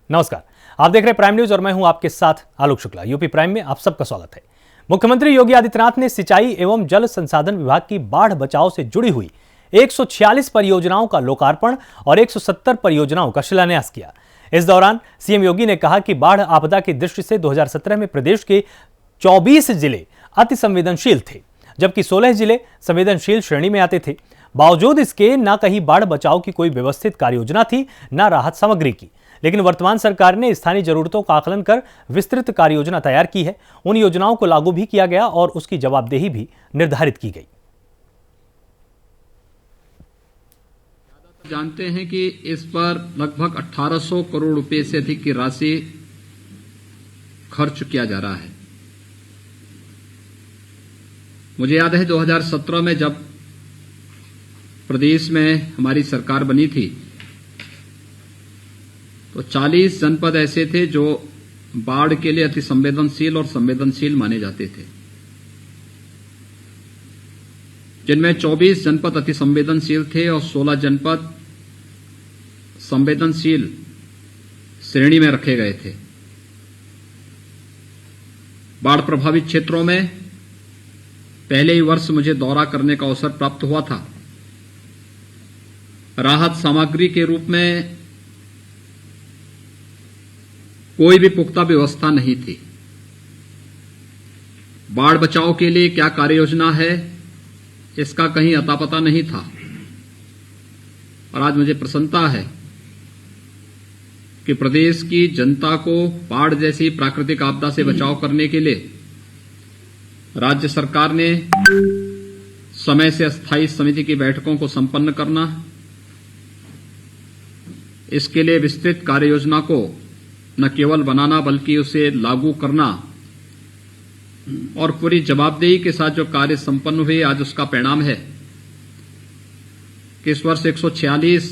नमस्कार, आप देख रहे हैं प्राइम न्यूज और मैं हूं आपके साथ आलोक शुक्ला। यूपी प्राइम में आप सबका स्वागत है। मुख्यमंत्री योगी आदित्यनाथ ने सिंचाई एवं जल संसाधन विभाग की बाढ़ बचाव से जुड़ी हुई 146 परियोजनाओं का लोकार्पण और 170 परियोजनाओं का शिलान्यास किया। इस दौरान सीएम योगी ने कहा कि बाढ़ आपदा की दृष्टि से 2017 में प्रदेश के 24 जिले अति संवेदनशील थे, जबकि 16 जिले संवेदनशील श्रेणी में आते थे। बावजूद इसके न कहीं बाढ़ बचाव की कोई व्यवस्थित कार्ययोजना थी, न राहत सामग्री की। लेकिन वर्तमान सरकार ने स्थानीय जरूरतों का आकलन कर विस्तृत कार्ययोजना तैयार की है। उन योजनाओं को लागू भी किया गया और उसकी जवाबदेही भी निर्धारित की गई। जानते हैं कि इस पर लगभग 1800 करोड़ रुपए से अधिक की राशि खर्च किया जा रहा है। मुझे याद है 2017 में जब प्रदेश में हमारी सरकार बनी थी तो 40 जनपद ऐसे थे जो बाढ़ के लिए अति संवेदनशील और संवेदनशील माने जाते थे, जिनमें 24 जनपद अति संवेदनशील थे और 16 जनपद संवेदनशील श्रेणी में रखे गए थे। बाढ़ प्रभावित क्षेत्रों में पहले ही वर्ष मुझे दौरा करने का अवसर प्राप्त हुआ था। राहत सामग्री के रूप में कोई भी पुख्ता व्यवस्था नहीं थी। बाढ़ बचाव के लिए क्या कार्ययोजना है, इसका कहीं अता पता नहीं था। और आज मुझे प्रसन्नता है कि प्रदेश की जनता को बाढ़ जैसी प्राकृतिक आपदा से बचाव करने के लिए राज्य सरकार ने समय से अस्थायी समिति की बैठकों को संपन्न करना, इसके लिए विस्तृत कार्ययोजना को न केवल बनाना बल्कि उसे लागू करना और पूरी जवाबदेही के साथ जो कार्य संपन्न हुए, आज उसका परिणाम है कि इस वर्ष 146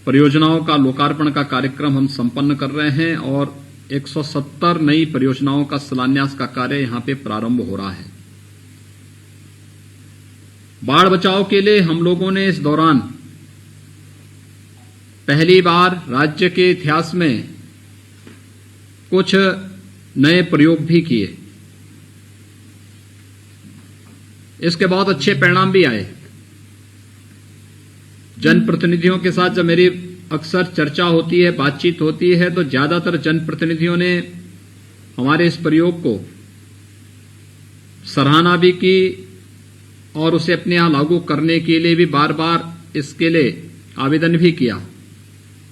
परियोजनाओं का लोकार्पण का कार्यक्रम हम संपन्न कर रहे हैं और 170 नई परियोजनाओं का शिलान्यास का कार्य यहां पे प्रारंभ हो रहा है। बाढ़ बचाव के लिए हम लोगों ने इस दौरान पहली बार राज्य के इतिहास में कुछ नए प्रयोग भी किए। इसके बहुत अच्छे परिणाम भी आए। जनप्रतिनिधियों के साथ जब मेरी अक्सर चर्चा होती है, बातचीत होती है, तो ज्यादातर जनप्रतिनिधियों ने हमारे इस प्रयोग को सराहना भी की और उसे अपने यहां लागू करने के लिए भी बार बार इसके लिए आवेदन भी किया।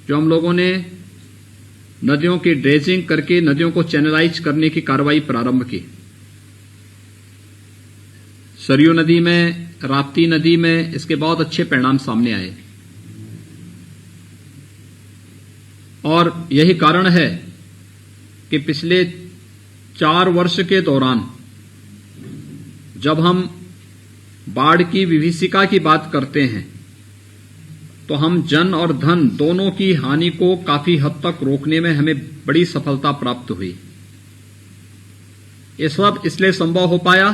जो हम लोगों ने नदियों की ड्रेजिंग करके नदियों को चैनलाइज करने की कार्रवाई प्रारंभ की। सरयू नदी में, राप्ती नदी में इसके बहुत अच्छे परिणाम सामने आए और यही कारण है कि पिछले 4 वर्ष के दौरान जब हम बाढ़ की विभीषिका की बात करते हैं तो हम जन और धन दोनों की हानि को काफी हद तक रोकने में हमें बड़ी सफलता प्राप्त हुई। ये सब इसलिए संभव हो पाया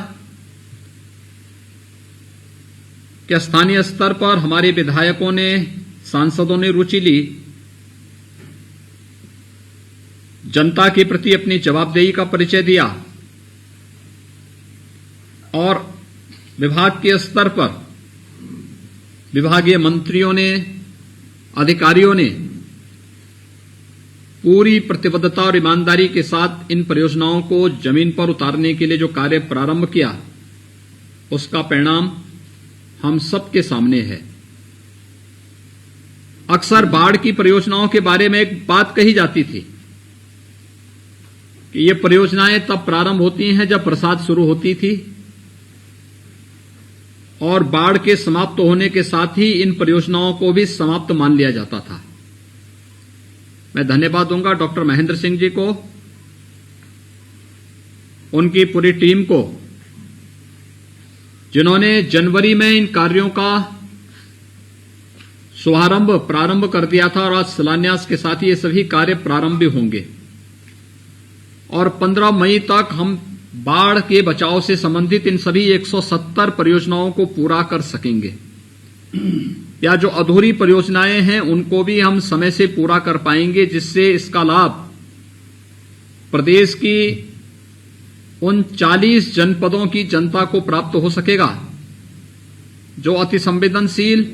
कि स्थानीय स्तर पर हमारे विधायकों ने, सांसदों ने रुचि ली, जनता के प्रति अपनी जवाबदेही का परिचय दिया और विभाग के स्तर पर विभागीय मंत्रियों ने, अधिकारियों ने पूरी प्रतिबद्धता और ईमानदारी के साथ इन परियोजनाओं को जमीन पर उतारने के लिए जो कार्य प्रारंभ किया, उसका परिणाम हम सबके सामने है। अक्सर बाढ़ की परियोजनाओं के बारे में एक बात कही जाती थी कि ये परियोजनाएं तब प्रारंभ होती हैं जब बरसात शुरू होती थी और बाढ़ के समाप्त होने के साथ ही इन परियोजनाओं को भी समाप्त मान लिया जाता था। मैं धन्यवाद दूंगा डॉक्टर महेंद्र सिंह जी को, उनकी पूरी टीम को, जिन्होंने जनवरी में इन कार्यों का प्रारंभ कर दिया था और आज शिलान्यास के साथ ही ये सभी कार्य प्रारंभ भी होंगे और 15 मई तक हम बाढ़ के बचाव से संबंधित इन सभी 170 परियोजनाओं को पूरा कर सकेंगे। या जो अधूरी परियोजनाएं हैं उनको भी हम समय से पूरा कर पाएंगे, जिससे इसका लाभ प्रदेश की उन 40 जनपदों की जनता को प्राप्त हो सकेगा जो अति संवेदनशील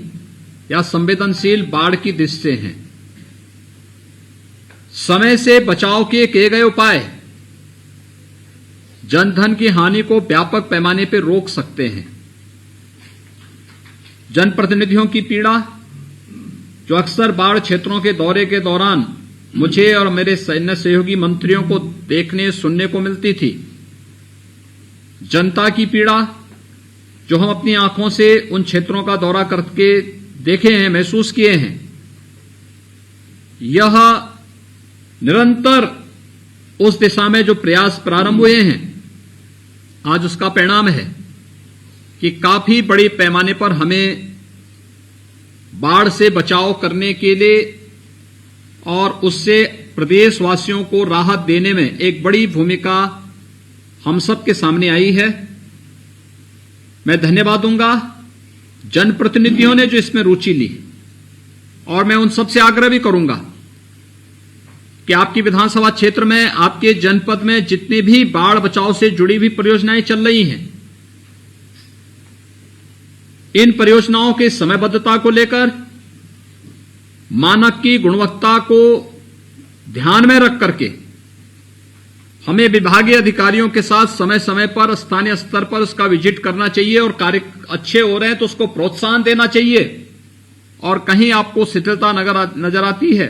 या संवेदनशील बाढ़ की दृष्टि से हैं। समय से बचाव के किए गए उपाय जनधन की हानि को व्यापक पैमाने पर रोक सकते हैं। जनप्रतिनिधियों की पीड़ा जो अक्सर बाढ़ क्षेत्रों के दौरे के दौरान मुझे और मेरे सैन्य सहयोगी मंत्रियों को देखने सुनने को मिलती थी, जनता की पीड़ा जो हम अपनी आंखों से उन क्षेत्रों का दौरा करके देखे हैं, महसूस किए हैं, यह निरंतर उस दिशा में जो प्रयास प्रारंभ हुए हैं, आज उसका परिणाम है कि काफी बड़ी पैमाने पर हमें बाढ़ से बचाव करने के लिए और उससे प्रदेशवासियों को राहत देने में एक बड़ी भूमिका हम सबके सामने आई है। मैं धन्यवाद दूंगा जनप्रतिनिधियों ने जो इसमें रुचि ली, और मैं उन सबसे आग्रह भी करूंगा कि आपकी विधानसभा क्षेत्र में, आपके जनपद में जितनी भी बाढ़ बचाव से जुड़ी हुई परियोजनाएं चल रही हैं, इन परियोजनाओं के समयबद्धता को लेकर मानक की गुणवत्ता को ध्यान में रख करके हमें विभागीय अधिकारियों के साथ समय समय पर स्थानीय स्तर पर उसका विजिट करना चाहिए, और कार्य अच्छे हो रहे हैं तो उसको प्रोत्साहन देना चाहिए। और कहीं आपको शिथिलता नजर आती है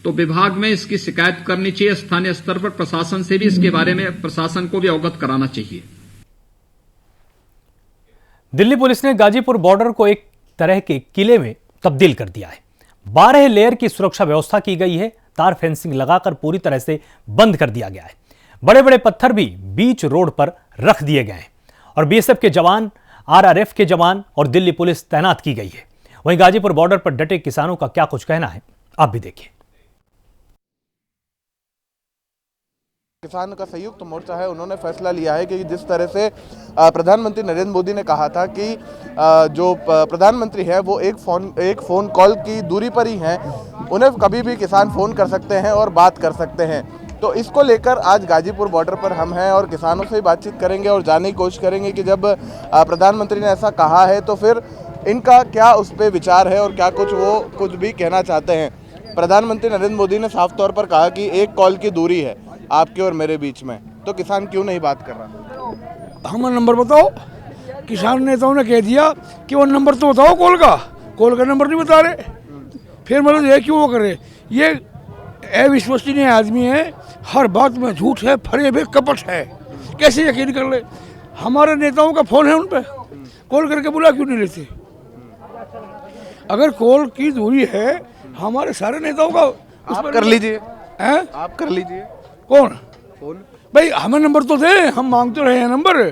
तो विभाग में इसकी शिकायत करनी चाहिए, स्थानीय स्तर पर प्रशासन से भी इसके बारे में प्रशासन को भी अवगत कराना चाहिए। दिल्ली पुलिस ने गाजीपुर बॉर्डर को एक तरह के किले में तब्दील कर दिया है। 12 लेयर की सुरक्षा व्यवस्था की गई है। तार फेंसिंग लगाकर पूरी तरह से बंद कर दिया गया है। बड़े बड़े पत्थर भी बीच रोड पर रख दिए गए हैं और बीएसएफ के जवान, आरआरएफ के जवान और दिल्ली पुलिस तैनात की गई है। वहीं गाजीपुर बॉर्डर पर डटे किसानों का क्या कुछ कहना है, आप भी देखिए। किसान का संयुक्त मोर्चा है, उन्होंने फैसला लिया है कि जिस तरह से प्रधानमंत्री नरेंद्र मोदी ने कहा था कि जो प्रधानमंत्री है वो एक फ़ोन कॉल की दूरी पर ही हैं, उन्हें कभी भी किसान फ़ोन कर सकते हैं और बात कर सकते हैं। तो इसको लेकर आज गाजीपुर बॉर्डर पर हम हैं और किसानों से बातचीत करेंगे और जानने की कोशिश करेंगे कि जब प्रधानमंत्री ने ऐसा कहा है तो फिर इनका क्या उस पर विचार है और क्या कुछ भी कहना चाहते हैं। प्रधानमंत्री नरेंद्र मोदी ने साफ तौर पर कहा कि एक कॉल की दूरी है आपके और मेरे बीच में, तो किसान क्यों नहीं बात कर रहा? हमें नंबर बताओ। किसान नेताओं ने कह दिया कि वो नंबर तो बताओ कॉल का नंबर नहीं बता रहे। फिर मतलब ये क्यों वो कर रहे? ये अविश्वसनीय आदमी है, हर बात में झूठ है, फरेब है, कपट है, कैसे यकीन कर ले? हमारे नेताओं का फोन है, उन पर कॉल करके बुला क्यों नहीं लेते? अगर कॉल की दूरी है हमारे सारे नेताओं का, आप कर लीजिए, आप कर लीजिए। कौन फोन? भाई हमें नंबर तो दे, हम मांगते रहे हैं नंबर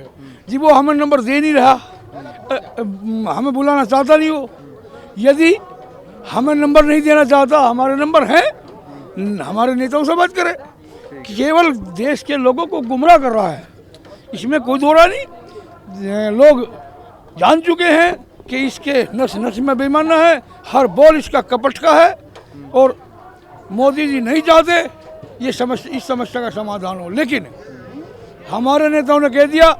जी, वो हमें नंबर दे नहीं रहा, हमें बुलाना चाहता नहीं वो। यदि हमें नंबर नहीं देना चाहता, हमारे नंबर हैं, हमारे नेताओं से बात करे। केवल देश के लोगों को गुमराह कर रहा है, इसमें कोई दो राय नहीं। लोग जान चुके हैं कि इसके नस नस में बेईमानी है, हर बोल इसका कपट का है, और मोदी जी नहीं चाहते इस समस्या का समाधान हो। लेकिन हमारे नेताओं ने कह दिया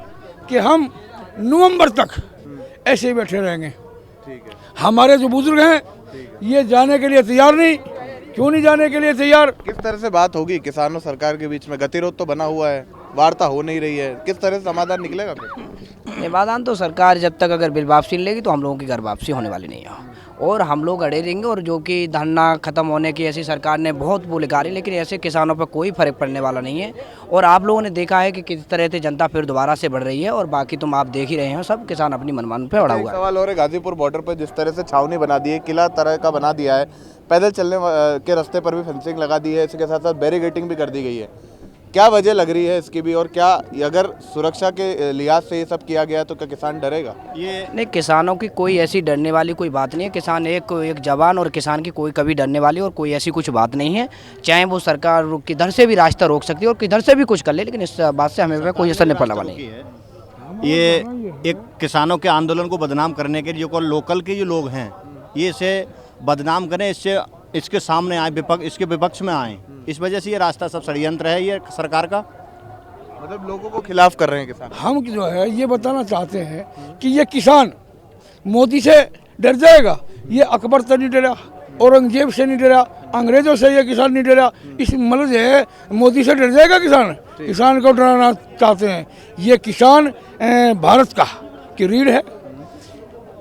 कि हम नवंबर तक ऐसे ही बैठे रहेंगे। ठीक है। हमारे जो बुजुर्ग हैं ये जाने के लिए तैयार नहीं। क्यों नहीं जाने के लिए तैयार? किस तरह से बात होगी किसानों सरकार के बीच में? गतिरोध तो बना हुआ है, वार्ता हो नहीं रही है, किस तरह से समाधान निकलेगा? समाधान तो सरकार जब तक अगर बिल वापसी लेगी तो हम लोगों की घर वापसी होने वाली नहीं है, और हम लोग अड़े रहेंगे। और जो कि धरना खत्म होने की ऐसी सरकार ने बहुत वो निकाली, लेकिन ऐसे किसानों पर कोई फर्क पड़ने वाला नहीं है। और आप लोगों ने देखा है कि किस तरह से जनता फिर दोबारा से बढ़ रही है, और बाकी तुम आप देख ही रहे हैं, सब किसान अपनी मनमानी पे अड़ा हुआ है। सवाल हो रहा है, गाजीपुर बॉर्डर पर जिस तरह से छावनी बना दी है, किला तरह का बना दिया है, पैदल चलने के रास्ते पर भी फेंसिंग लगा दी है, इसके साथ साथ बैरिकेडिंग भी कर दी गई है, क्या वजह लग रही है इसकी भी? और क्या अगर सुरक्षा के लिहाज से ये सब किया गया तो क्या किसान डरेगा? ये नहीं, किसानों की कोई ऐसी डरने वाली कोई बात नहीं है। किसान एक जवान, और किसान की कोई कभी डरने वाली और कोई ऐसी कुछ बात नहीं है। चाहे वो सरकार किधर से भी रास्ता रोक सकती है और किधर से भी कुछ कर ले, लेकिन इस बात से हमें कोई असर नहीं पड़ने वाला नहीं। ये एक किसानों के आंदोलन को बदनाम करने के लिए जो लोकल के जो लोग हैं ये इसे बदनाम करें, इसके सामने आए, इसके विपक्ष में आए। इस वजह से ये रास्ता सब षड्यंत्र है ये सरकार का। मतलब लोगों को खिलाफ कर रहे हैं किसान। हम जो है ये बताना चाहते हैं कि ये किसान मोदी से डर जाएगा। ये अकबर से नहीं डरा, औरंगजेब से नहीं डरा, अंग्रेजों से ये किसान नहीं डरा। इस मतलब जो है मोदी से डर जाएगा किसान। किसान को डराना चाहते हैं। ये किसान भारत का की रीढ़ है।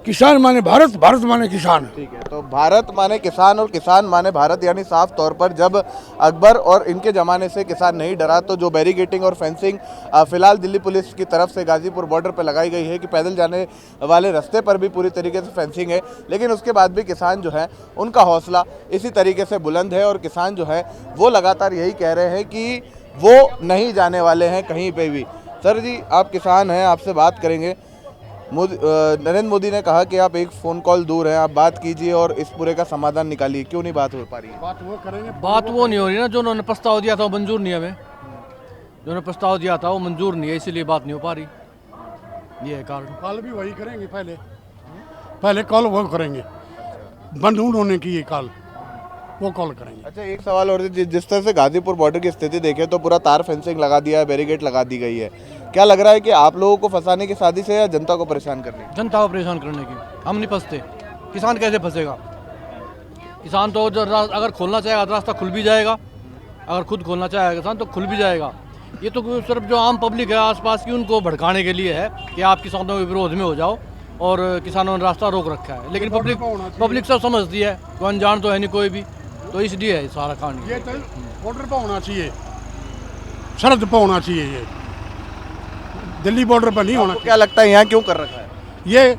किसान माने भारत, भारत माने किसान। ठीक है, तो भारत माने किसान और किसान माने भारत, यानी साफ तौर पर जब अकबर और इनके ज़माने से किसान नहीं डरा तो जो बैरिकेटिंग और फेंसिंग फिलहाल दिल्ली पुलिस की तरफ से गाजीपुर बॉर्डर पर लगाई गई है कि पैदल जाने वाले रास्ते पर भी पूरी तरीके से फेंसिंग है, लेकिन उसके बाद भी किसान जो है उनका हौसला इसी तरीके से बुलंद है और किसान जो है वो लगातार यही कह रहे हैं कि वो नहीं जाने वाले हैं कहीं पर भी। सर जी, आप किसान हैं, आपसे बात करेंगे। नरेंद्र मोदी ने कहा कि आप एक फ़ोन कॉल दूर हैं, आप बात कीजिए और इस पूरे का समाधान निकालिए। क्यों नहीं बात हो पा रही है? बात वो नहीं हो रही ना, जो उन्होंने प्रस्ताव दिया था वो मंजूर नहीं है। हमें जो उन्होंने प्रस्ताव दिया था वो मंजूर नहीं है, इसीलिए बात नहीं हो पा रही। ये है कारण। कॉल भी वही करेंगे, पहले कॉल वो करेंगे, बंद होने की ये कॉल वो कॉल करेंगे। अच्छा, एक सवाल और, जिस तरह से गाजीपुर बॉर्डर की स्थिति देखें तो पूरा तार फेंसिंग लगा दिया है, बैरिकेड लगा दी गई है। क्या लग रहा है कि आप लोगों को फंसाने की साजिश है या जनता को परेशान करने की? जनता को परेशान करने की। हम नहीं फंसते, किसान कैसे फंसेगा? किसान तो अगर खोलना चाहेगा तो रास्ता खुल भी जाएगा, अगर खुद खोलना चाहेगा किसान तो खुल भी जाएगा। ये तो सिर्फ जो आम पब्लिक है आसपास की, उनको भड़काने के लिए है कि आप किसानों के विरोध में हो जाओ, और किसानों ने रास्ता रोक रखा है। लेकिन पब्लिक सब समझती है, तो अनजान तो है नहीं कोई भी, तो इसलिए है सारा कांड। ये बॉर्डर पर होना चाहिए, सरहद पर होना चाहिए, ये दिल्ली बॉर्डर पर नहीं होना। क्या लगता है यहाँ क्यों कर रखा है? ये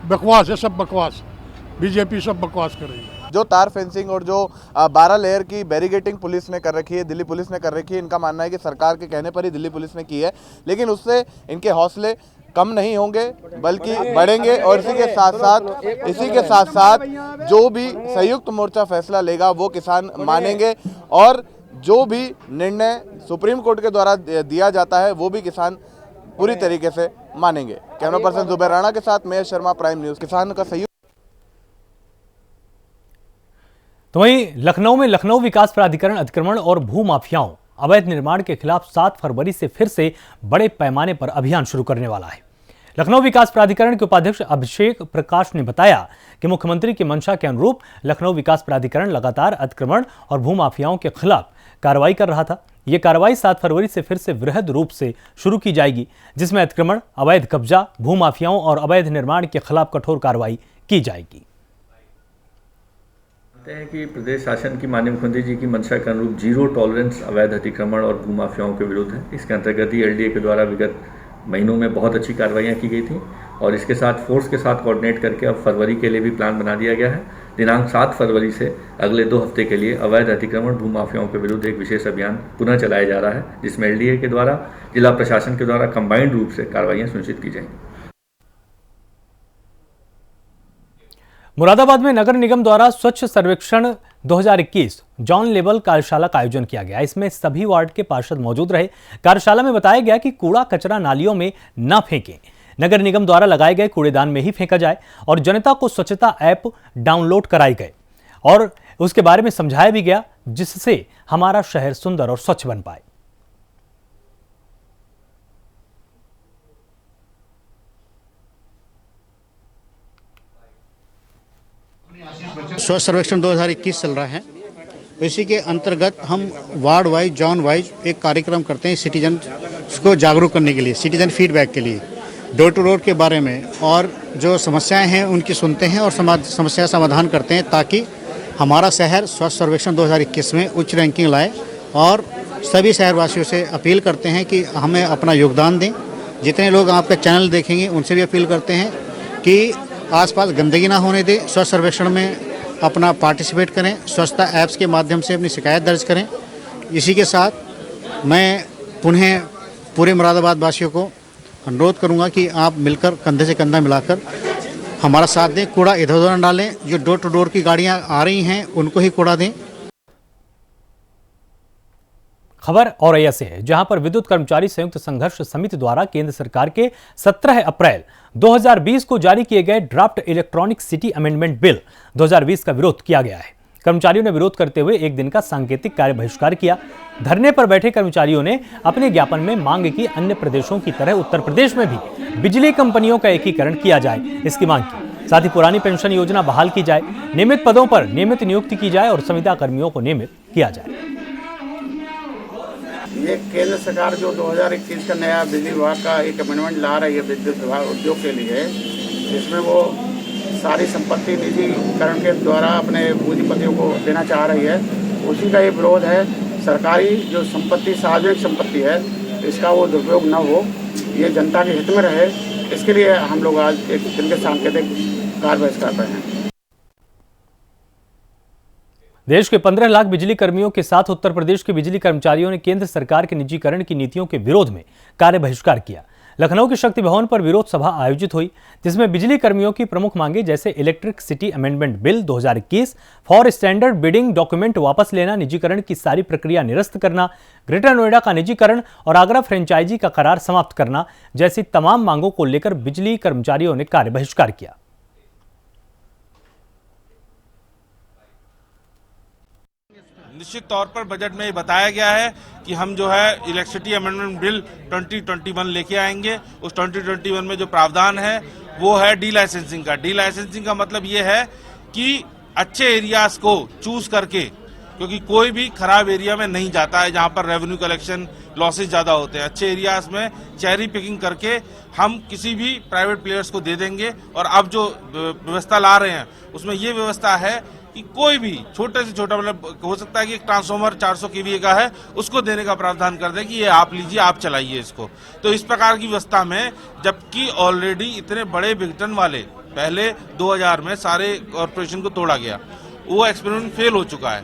बकवास है, सब बकवास, बीजेपी सब बकवास कर रही है। जो तार फेंसिंग और जो 12 लेयर की बैरिकेटिंग पुलिस ने कर रखी है, दिल्ली पुलिस ने कर रखी है, इनका मानना है कि सरकार के कहने पर ही दिल्ली पुलिस ने की है, लेकिन उससे इनके हौसले कम नहीं होंगे बल्कि बढ़ेंगे। और इसी के साथ साथ जो भी संयुक्त मोर्चा फैसला लेगा वो किसान मानेंगे, और जो भी निर्णय सुप्रीम कोर्ट के द्वारा दिया जाता है वो भी किसान पूरी तरीके से मानेंगे। कैमरा पर्सन जुबैर राणा के साथ महेश शर्मा, प्राइम न्यूज़। किसान का संयुक्त। तो वहीं लखनऊ में लखनऊ विकास प्राधिकरण अतिक्रमण और भू माफियाओं अवैध निर्माण के खिलाफ 7 फरवरी से फिर से बड़े पैमाने पर अभियान शुरू करने वाला है। लखनऊ विकास प्राधिकरण के उपाध्यक्ष अभिषेक प्रकाश ने बताया कि मुख्यमंत्री की मंशा के अनुरूप लखनऊ विकास प्राधिकरण लगातार अतिक्रमण और भूमाफियाओं के खिलाफ कार्रवाई कर रहा था। यह कार्रवाई 7 फरवरी से फिर से वृहद रूप से शुरू की जाएगी, जिसमें अतिक्रमण, अवैध कब्जा, भूमाफियाओं और अवैध निर्माण के खिलाफ कठोर कार्रवाई की जाएगी। हैं कि प्रदेश शासन की माननीय मुख्यमंत्री जी की मंशा के अनुरूप जीरो टॉलरेंस अवैध अतिक्रमण और भूमाफियाओं के विरुद्ध है। इसके अंतर्गत ही एलडीए के द्वारा विगत महीनों में बहुत अच्छी कार्रवाइयाँ की गई थी, और इसके साथ फोर्स के साथ कोऑर्डिनेट करके अब फरवरी के लिए भी प्लान बना दिया गया है। दिनांक 7 फरवरी से अगले 2 हफ्ते के लिए अवैध अतिक्रमण, भूमाफियाओं के विरुद्ध एक विशेष अभियान पुनः चलाया जा रहा है, जिसमें एलडीए के द्वारा, जिला प्रशासन के द्वारा कंबाइंड रूप से कार्रवाइयाँ सुनिश्चित की जाएंगी। मुरादाबाद में नगर निगम द्वारा स्वच्छ सर्वेक्षण 2021 जॉन लेवल कार्यशाला का आयोजन किया गया। इसमें सभी वार्ड के पार्षद मौजूद रहे। कार्यशाला में बताया गया कि कूड़ा कचरा नालियों में न फेंकें, नगर निगम द्वारा लगाए गए कूड़ेदान में ही फेंका जाए, और जनता को स्वच्छता ऐप डाउनलोड कराई गए और उसके बारे में समझाया भी गया, जिससे हमारा शहर सुंदर और स्वच्छ बन पाए। स्वच्छ सर्वेक्षण 2021 चल रहा है, इसी के अंतर्गत हम वार्ड वाइज, जॉन वाइज एक कार्यक्रम करते हैं सिटीजन को जागरूक करने के लिए, सिटीजन फीडबैक के लिए, डोर टू डोर के बारे में, और जो समस्याएं हैं उनकी सुनते हैं और समस्या समाधान करते हैं, ताकि हमारा शहर स्वच्छ सर्वेक्षण 2021 में उच्च रैंकिंग लाए। और सभी शहरवासियों से अपील करते हैं कि हमें अपना योगदान दें। जितने लोग आपका चैनल देखेंगे उनसे भी अपील करते हैं कि आसपास गंदगी ना होने दें, स्वच्छ सर्वेक्षण में अपना पार्टिसिपेट करें, स्वच्छता ऐप्स के माध्यम से अपनी शिकायत दर्ज करें। इसी के साथ मैं पुनः पूरे मुरादाबाद वासियों को अनुरोध करूंगा कि आप मिलकर कंधे से कंधा मिलाकर हमारा साथ दें, कूड़ा इधर उधर न डालें, जो डोर टू डोर की गाड़ियां आ रही हैं उनको ही कूड़ा दें। खबर औरैया से है, जहां पर विद्युत कर्मचारी संयुक्त संघर्ष समिति द्वारा केंद्र सरकार के 17 अप्रैल 2020 को जारी किए गए draft electronic city amendment bill 2020 का विरोध किया गया है। कर्मचारियों ने विरोध करते हुए एक दिन का सांकेतिक कार्य बहिष्कार किया। धरने पर बैठे कर्मचारियों ने अपने ज्ञापन में मांग की अन्य प्रदेशों की तरह उत्तर प्रदेश में भी बिजली कंपनियों का एकीकरण किया जाए, इसकी मांग की। साथ ही पुरानी पेंशन योजना बहाल की जाए, नियमित पदों पर नियमित नियुक्ति की जाए और संविदा कर्मियों को नियमित किया जाए। ये केंद्र सरकार जो 2021 का नया बिजली विभाग का एक अमेंडमेंट ला रही है विद्युत विभाग उद्योग के लिए, जिसमें वो सारी संपत्ति निजीकरण के द्वारा अपने पूंजीपतियों को देना चाह रही है, उसी का ये विरोध है। सरकारी जो संपत्ति सार्वजनिक संपत्ति है, इसका वो दुरुपयोग न हो, ये जनता के हित में रहे, इसके लिए हम लोग आज एक दिन के सांकेतिक कार्य बहिष्कार कर रहे हैं। देश के 15 लाख बिजली कर्मियों के साथ उत्तर प्रदेश के बिजली कर्मचारियों ने केंद्र सरकार के निजीकरण की नीतियों के विरोध में कार्य बहिष्कार किया। लखनऊ के शक्ति भवन पर विरोध सभा आयोजित हुई, जिसमें बिजली कर्मियों की प्रमुख मांगे जैसे electric city amendment bill 2021, for standard bidding document वापस लेना, निजीकरण की सारी प्रक्रिया निरस्त करना, ग्रेटर नोएडा का निजीकरण और आगरा फ्रेंचाइजी का करार समाप्त करना जैसी तमाम मांगों को लेकर बिजली कर्मचारियों ने कार्य बहिष्कार किया। निश्चित तौर पर बजट में बताया गया है कि हम जो है इलेक्ट्रिसिटी अमेंडमेंट बिल 2021 लेके आएंगे। उस 2021 में जो प्रावधान है वो है डी लाइसेंसिंग का। डी लाइसेंसिंग का मतलब ये है कि अच्छे एरियाज को चूज करके, क्योंकि कोई भी खराब एरिया में नहीं जाता है जहां पर रेवेन्यू कलेक्शन लॉसेज ज्यादा होते हैं। अच्छे एरियाज में चेरी पिकिंग करके हम किसी भी प्राइवेट प्लेयर्स को दे देंगे। और अब जो व्यवस्था ला रहे हैं उसमें ये व्यवस्था है कि कोई भी छोटे से छोटा, मतलब हो सकता है कि एक ट्रांसफार्मर 400 kVA का है, उसको देने का प्रावधान कर दें कि ये आप लीजिए, आप चलाइए इसको। तो इस प्रकार की व्यवस्था में, जबकि ऑलरेडी इतने बड़े विघटन वाले पहले 2000 में सारे कॉर्पोरेशन को तोड़ा गया, वो एक्सपेरिमेंट फेल हो चुका है।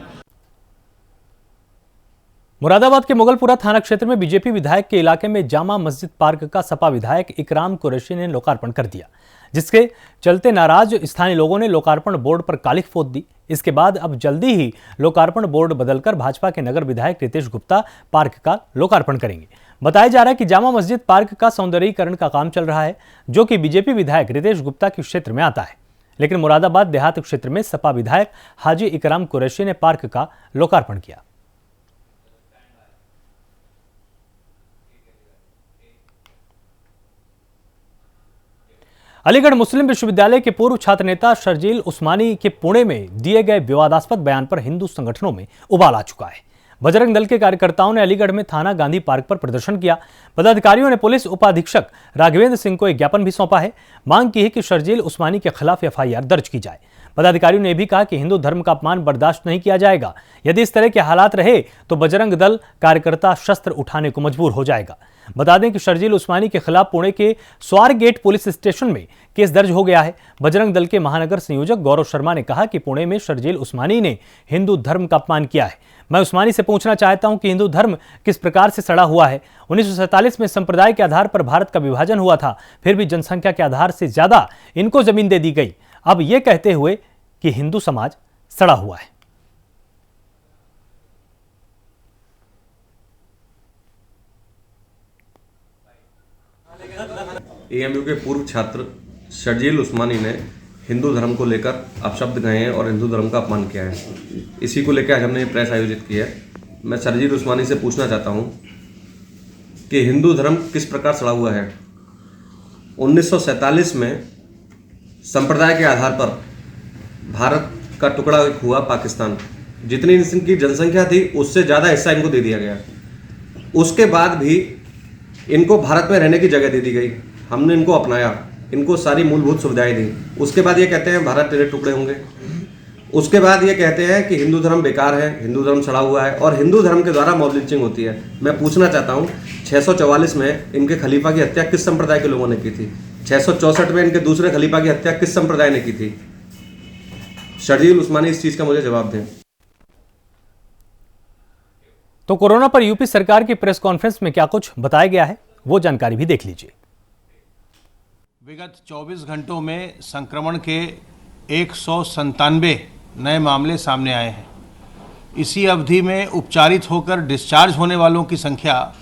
मुरादाबाद के मुगलपुरा थाना क्षेत्र में बीजेपी विधायक के इलाके में जामा मस्जिद पार्क का सपा विधायक इकराम कुरैशी ने लोकार्पण कर दिया, जिसके चलते नाराज स्थानीय लोगों ने लोकार्पण बोर्ड पर कालिख पोत दी। इसके बाद अब जल्दी ही लोकार्पण बोर्ड बदलकर भाजपा के नगर विधायक रितेश गुप्ता पार्क का लोकार्पण करेंगे। बताया जा रहा है कि जामा मस्जिद पार्क का सौंदर्यीकरण का काम चल रहा है, जो कि बीजेपी विधायक रितेश गुप्ता के क्षेत्र में आता है। लेकिन मुरादाबाद देहात क्षेत्र में सपा विधायक हाजी इकराम कुरैशी ने पार्क का लोकार्पण किया। अलीगढ़ मुस्लिम विश्वविद्यालय के पूर्व छात्र नेता शर्जील उस्मानी के पुणे में दिए गए विवादास्पद बयान पर हिंदू संगठनों में उबाल आ चुका है। बजरंग दल के कार्यकर्ताओं ने अलीगढ़ में थाना गांधी पार्क पर प्रदर्शन किया। पदाधिकारियों ने पुलिस उपाधीक्षक राघवेंद्र सिंह को एक ज्ञापन भी सौंपा है। मांग की है कि शर्जील उस्मानी के खिलाफ FIR दर्ज की जाए। पदाधिकारियों ने भी कहा कि हिंदू धर्म का अपमान बर्दाश्त नहीं किया जाएगा। यदि इस तरह के हालात रहे तो बजरंग दल कार्यकर्ता शस्त्र उठाने को मजबूर हो जाएगा। बता दें कि शर्जील उस्मानी के खिलाफ पुणे के स्वारगेट पुलिस स्टेशन में केस दर्ज हो गया है। बजरंग दल के महानगर संयोजक गौरव शर्मा ने कहा कि पुणे में शर्जील उस्मानी ने हिंदू धर्म का अपमान किया है। मैं उस्मानी से पूछना चाहता हूं कि हिंदू धर्म किस प्रकार से सड़ा हुआ है। 1947 में संप्रदाय के आधार पर भारत का विभाजन हुआ था, फिर भी जनसंख्या के आधार से ज्यादा इनको जमीन दे दी गई। अब यह कहते हुए कि हिंदू समाज सड़ा हुआ है। AMU के पूर्व छात्र शर्जील उस्मानी ने हिंदू धर्म को लेकर अपशब्द कहे हैं और हिंदू धर्म का अपमान किया है। इसी को लेकर आज हमने प्रेस आयोजित की है। मैं शर्जील उस्मानी से पूछना चाहता हूं कि हिंदू धर्म किस प्रकार सड़ा हुआ है। 1947 में संप्रदाय के आधार पर भारत का टुकड़ा हुआ पाकिस्तान। जितनी इनकी जनसंख्या थी उससे ज़्यादा हिस्सा इनको दे दिया गया। उसके बाद भी इनको भारत में रहने की जगह दे दी गई। हमने इनको अपनाया, इनको सारी मूलभूत सुविधाएं दी। उसके बाद ये कहते हैं भारत तेरे टुकड़े होंगे। उसके बाद ये कहते हैं कि हिंदू धर्म बेकार है, हिंदू धर्म सड़ा हुआ है और हिंदू धर्म के द्वारा मॉब लिंचिंग होती है। मैं पूछना चाहता हूँ 644 में इनके खलीफा की हत्या किस संप्रदाय के लोगों ने की थी? 664 में इनके दूसरे खलीफा की हत्या किस संप्रदाय ने की थी? शर्जील उस्मानी इस चीज का मुझे जवाब दें। तो कोरोना पर यूपी सरकार की प्रेस कॉन्फ्रेंस में क्या कुछ बताया गया है, वो जानकारी भी देख लीजिए। विगत 24 घंटों में संक्रमण के 197 नए मामले सामने आए हैं। इसी अवधि में उपचारित होकर डिस्चार्ज होने वालों की संख्या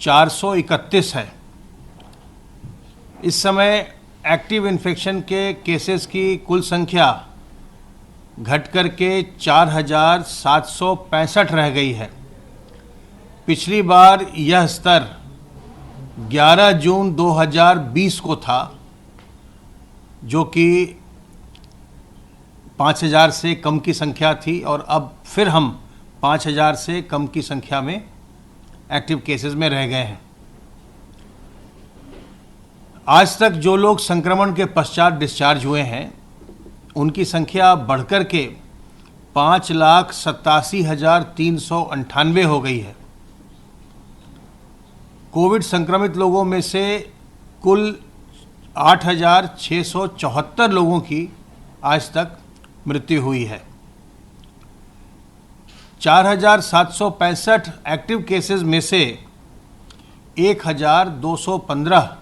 431 है। इस समय एक्टिव इन्फेक्शन के केसेस की कुल संख्या घट कर के 4,765 रह गई है। पिछली बार यह स्तर 11 जून 2020 को था, जो कि 5,000 से कम की संख्या थी, और अब फिर हम 5,000 से कम की संख्या में एक्टिव केसेस में रह गए हैं। आज तक जो लोग संक्रमण के पश्चात डिस्चार्ज हुए हैं उनकी संख्या बढ़कर के 5,87,398 हो गई है। कोविड संक्रमित लोगों में से कुल 8,674 लोगों की आज तक मृत्यु हुई है। 4,765 एक्टिव केसेस में से 1,215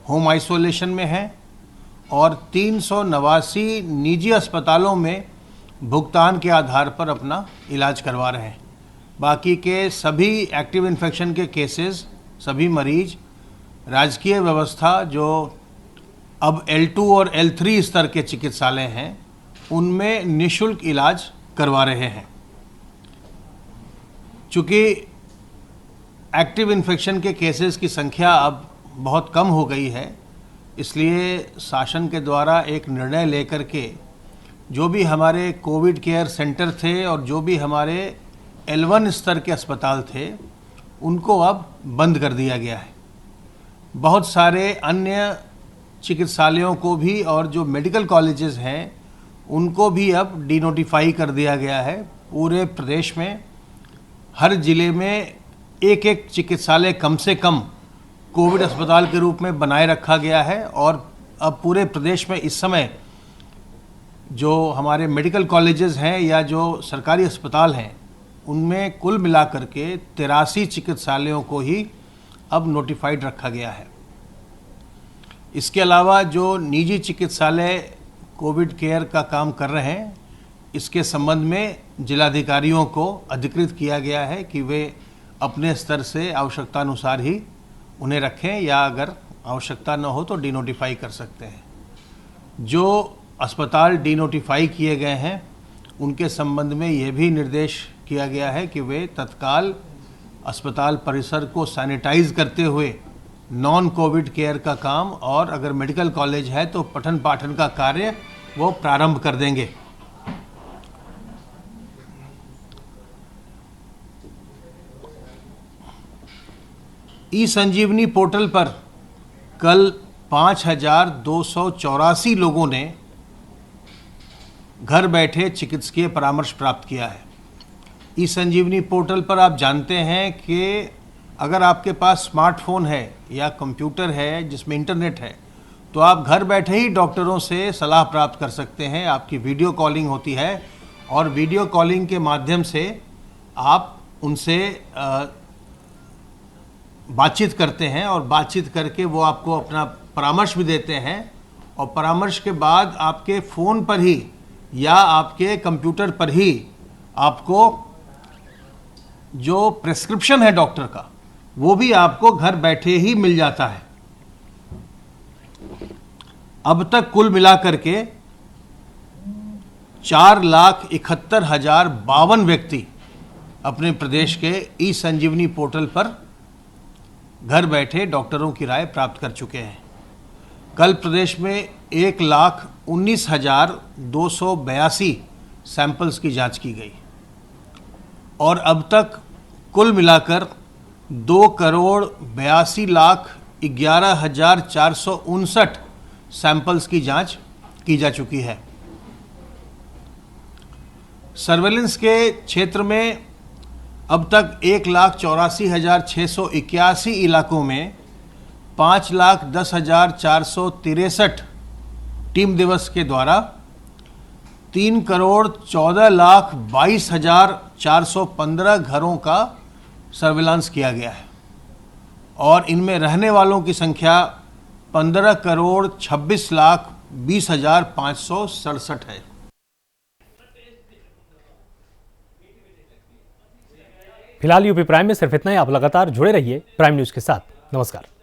होम आइसोलेशन में हैं और 389 निजी अस्पतालों में भुगतान के आधार पर अपना इलाज करवा रहे हैं। बाकी के सभी एक्टिव इन्फेक्शन के केसेस, सभी मरीज राजकीय व्यवस्था जो अब L2 और L3 स्तर के चिकित्सालय हैं उनमें निःशुल्क इलाज करवा रहे हैं। चूँकि एक्टिव इन्फेक्शन के केसेस की संख्या अब बहुत कम हो गई है, इसलिए शासन के द्वारा एक निर्णय लेकर के जो भी हमारे कोविड केयर सेंटर थे और जो भी हमारे L1 स्तर के अस्पताल थे उनको अब बंद कर दिया गया है। बहुत सारे अन्य चिकित्सालयों को भी और जो मेडिकल कॉलेजेस हैं उनको भी अब डीनोटिफाई कर दिया गया है। पूरे प्रदेश में हर जिले में एक एक चिकित्सालय कम से कम कोविड अस्पताल के रूप में बनाए रखा गया है और अब पूरे प्रदेश में इस समय जो हमारे मेडिकल कॉलेजेस हैं या जो सरकारी अस्पताल हैं उनमें कुल मिलाकर के 83 चिकित्सालयों को ही अब नोटिफाइड रखा गया है। इसके अलावा जो निजी चिकित्सालय कोविड केयर का काम कर रहे हैं, इसके संबंध में जिलाधिकारियों को अधिकृत किया गया है कि वे अपने स्तर से आवश्यकतानुसार ही उन्हें रखें या अगर आवश्यकता न हो तो डीनोटिफाई कर सकते हैं। जो अस्पताल डीनोटिफाई किए गए हैं उनके संबंध में यह भी निर्देश किया गया है कि वे तत्काल अस्पताल परिसर को सैनिटाइज करते हुए नॉन कोविड केयर का काम और अगर मेडिकल कॉलेज है तो पठन पाठन का कार्य वो प्रारंभ कर देंगे। ई संजीवनी पोर्टल पर कल 5,284 लोगों ने घर बैठे चिकित्सकीय परामर्श प्राप्त किया है। ई संजीवनी पोर्टल पर आप जानते हैं कि अगर आपके पास स्मार्टफोन है या कंप्यूटर है जिसमें इंटरनेट है तो आप घर बैठे ही डॉक्टरों से सलाह प्राप्त कर सकते हैं। आपकी वीडियो कॉलिंग होती है और वीडियो कॉलिंग के माध्यम से आप उनसे बातचीत करते हैं और बातचीत करके वो आपको अपना परामर्श भी देते हैं और परामर्श के बाद आपके फ़ोन पर ही या आपके कंप्यूटर पर ही आपको जो प्रिस्क्रिप्शन है डॉक्टर का वो भी आपको घर बैठे ही मिल जाता है। अब तक कुल मिलाकर के 4,71,052 व्यक्ति अपने प्रदेश के ई संजीवनी पोर्टल पर घर बैठे डॉक्टरों की राय प्राप्त कर चुके हैं। कल प्रदेश में 1,19,282 सैंपल्स की जांच की गई और अब तक कुल मिलाकर 2,82,11,459 सैंपल्स की जांच की जा चुकी है। सर्वेलेंस के क्षेत्र में अब तक 1,84,681 इलाकों में 5,10,463 टीम दिवस के द्वारा 3,14,22,415 घरों का सर्विलांस किया गया है और इनमें रहने वालों की संख्या 15,26,20,567 है। फिलहाल यूपी प्राइम में सिर्फ इतना ही। आप लगातार जुड़े रहिए प्राइम न्यूज के साथ। नमस्कार।